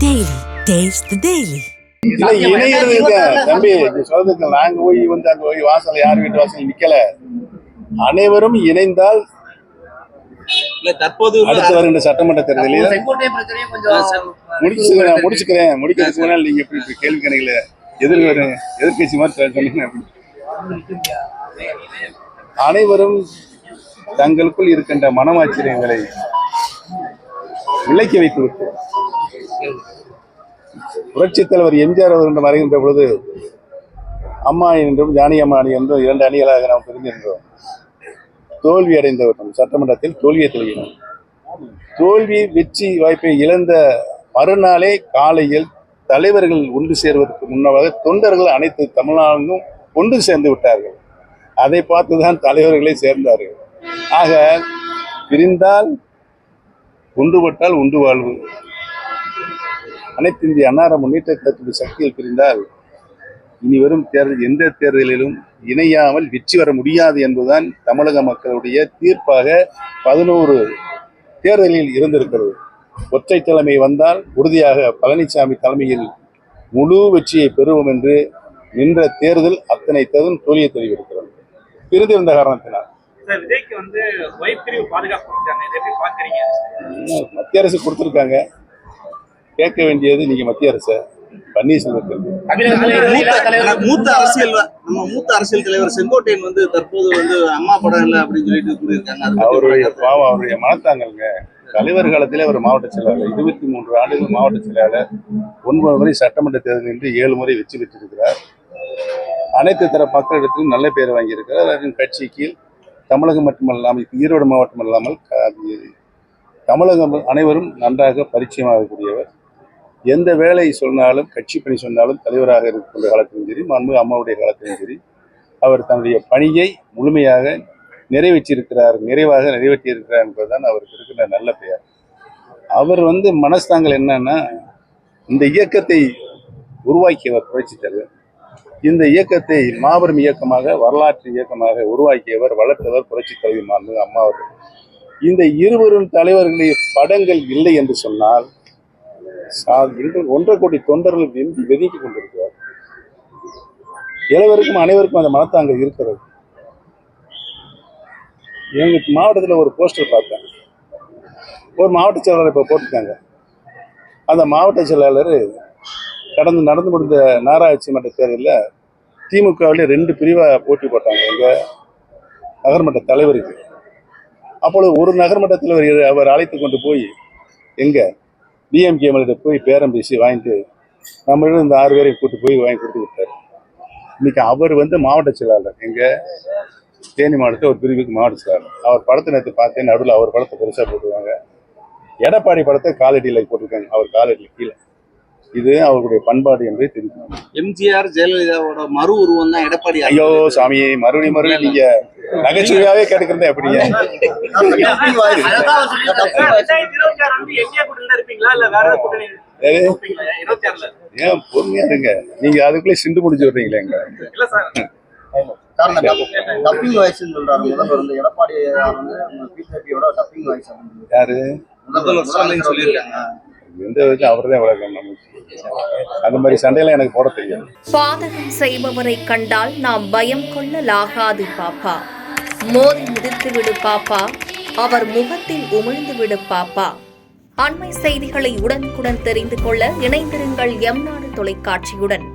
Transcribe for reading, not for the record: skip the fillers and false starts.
Daily. Taste the Daily. தம்பி சொல்றதுக்கு நாங்க போய் வந்து அங்க போய் வாசல் யார் வீட்டு வாசல் நிக்கல. அனைவரும் இணைந்தால் தற்போது அடுத்து வருகின்ற சட்டமன்ற தேர்தலில் முடிக்கிறதுக்கு முன்னால் நீங்க எப்படி கேள்வி கணைகளை எதிர்கட்சி மாதிரி சொன்னீங்க. அனைவரும் தங்களுக்குள் இருக்கின்ற மனமாச்சரியங்களை விலக்கி வைத்துவிட்டு புரட்சித் தலைவர் எம்ஜிஆர் அவர்கள் மறைகின்ற பொழுது அம்மா என்றும் ஜானகி அம்மா அணி என்றும் 2 அணிகளாக நாம் பிரிந்திருந்தோம். தோல்வி அடைந்தவர்கள் சட்டமன்றத்தில் தோல்வியை தழுவினோம். தோல்வி வெற்றி வாய்ப்பை இழந்த மறுநாளே காலையில் தலைவர்கள் ஒன்று சேர்வதற்கு முன்னதாக தொண்டர்கள் அனைத்து தமிழ்நாடும் ஒன்று சேர்ந்து விட்டார்கள். அதை பார்த்துதான் தலைவர்களே சேர்ந்தார்கள். ஆக பிரிந்தால் ஒன்றுபட்டால் உண்டு வாழ்வு. அனைத்து இந்திய அன்னார முன்னேற்ற கழகத்தின் சக்தியில் பிரிந்தால் இனி வரும் தேர்தல் எந்த தேர்தலிலும் இணையாமல் வெற்றி வர முடியாது என்பதுதான் தமிழக மக்களுடைய தீர்ப்பாக 11 தேர்தலில் இருந்திருக்கிறது. ஒற்றை தலைமை வந்தால் உறுதியாக பழனிசாமி தலைமையில் முழு வெற்றியை பெறுவோம் என்று நின்ற தேர்தல் அத்தனை தேர்தல் தோல்வியை தெரிவித்திருக்கிறது. பிரிந்திருந்த காரணத்தினால் விஜய்க்கு வந்து வைப்பிரிவு பாதுகாப்பு மத்திய அரசு கொடுத்திருக்காங்க. கேட்க வேண்டியது நீங்க மத்திய அரசு பன்னீர்செல்வத்திற்கு. மூத்த அரசியல் தலைவர் செங்கோட்டையன் வந்து தற்போது வந்து அம்மா படம் இல்லை அப்படின்னு சொல்லிட்டு கூறியிருக்காங்க. அவருடைய மனத்தாங்கல்ங்க. தலைவர் காலத்திலே அவர் மாவட்ட செயலாளர், 23 ஆண்டுகள் மாவட்ட செயலாளர், 9 முறை சட்டமன்ற தேர்தல் என்று 7 முறை வெற்றி பெற்றிருக்கிறார். அனைத்து தர மக்களிடத்திலும் நல்ல பெயர் வாங்கியிருக்கிறார். அதன் கட்சிக்கு தமிழகம் மட்டுமல்லாமல் ஈரோடு மாவட்டம் அல்லாமல் தமிழகம் அனைவரும் நன்றாக பரிச்சயமாகக்கூடியவர். எந்த வேலை சொன்னாலும் கட்சி பணி சொன்னாலும் தலைவராக இருக்கின்ற காலத்திலும் சரி, மாண்புமிகு அம்மாவுடைய காலத்திலும் சரி, அவர் தன்னுடைய பணியை முழுமையாக நிறைவாக நிறைவேற்றியிருக்கிறார் என்பதுதான் அவருக்கு இருக்கிற நல்ல பெயர். அவர் வந்து மனஸ்தாங்கள் என்னன்னா, இந்த இயக்கத்தை உருவாக்கியவர் புரட்சித் தலைவர். இந்த இயக்கத்தை மாபெரும் இயக்கமாக வரலாற்று இயக்கமாக உருவாக்கியவர் வளர்த்தவர் புரட்சித் தலைவர் மாண்புமிகு அம்மா அவர்கள். இந்த இருவரும் தலைவர்களுடைய படங்கள் இல்லை என்று சொன்னால் 1.5 கோடி தொண்டர்கள் வெதுக்கி கொண்டிருக்கிறார். இளைவருக்கும் அனைவருக்கும் அந்த மனத்தாங்க இருக்கிறது. எங்க மாவட்டத்தில் ஒரு போஸ்டர் பார்த்தேன். ஒரு மாவட்ட செயலாளர் இப்போ போட்டிருக்காங்க. அந்த மாவட்ட செயலாளர் நடந்து முடிந்த நகராட்சி மன்ற தேர்தலில் திமுகவிலே 2 பிரிவாக போட்டி போட்டாங்க எங்க நகர்மன்ற தலைவருக்கு. அப்பொழுது ஒரு நகர்மன்ற தலைவர் அவர் அழைத்து கொண்டு போய் எங்க டிஎம்கே போய் பேரம் பேசி வாங்கிட்டு நம்மளிடம் இந்த 6 பேரை கூட்டு போய் வாங்கி கொடுத்து விட்டார். இன்னைக்கு அவர் வந்து மாவட்ட செயலாளர், எங்க தேனி மாவட்டத்தில் ஒரு பிரிவுக்கு மாவட்ட செயலாளர். அவர் படத்தை நேற்று பார்த்தேன், நடுவில் அவர் படத்தை பெருசாக போட்டுருவாங்க. எடப்பாடி படத்தை காலடியில் போட்டிருக்காங்க, அவர் காலடியில் கீழே. இது அவருடைய பண்பாடு என்பதை தெரியும். எம்ஜிஆர் ஜெயலலிதாவோட மறு உருவம் தான் எடப்பாடி. ஐயோ சாமி, மறுபடியும் நீங்க நகைச்சுவையாவே கேட்டுக்கிறதா எப்படிங்க? ஏன் பொறுமையா இருங்க, நீங்க அதுக்குள்ளே சிண்டு முடிச்சு விடுறீங்களே. யாரு எந்த விதத்தில் அவர்தான் வளர்க்கணும். அந்த மாதிரி சண்டையெல்லாம் எனக்கு போட தெரியாது. பாதகம் செய்பவரை கண்டால் நாம் பயம் கொள்ளலாகாது பாப்பா. மோதி மிதித்து விடு பாப்பா, அவர் முகத்தில் உமிழ்ந்து விடு பாப்பா. அண்மை செய்திகளை உடனுக்குடன் தெரிந்து கொள்ள இணைந்திருங்கள் எம் நாடு தொலைக்காட்சியுடன்.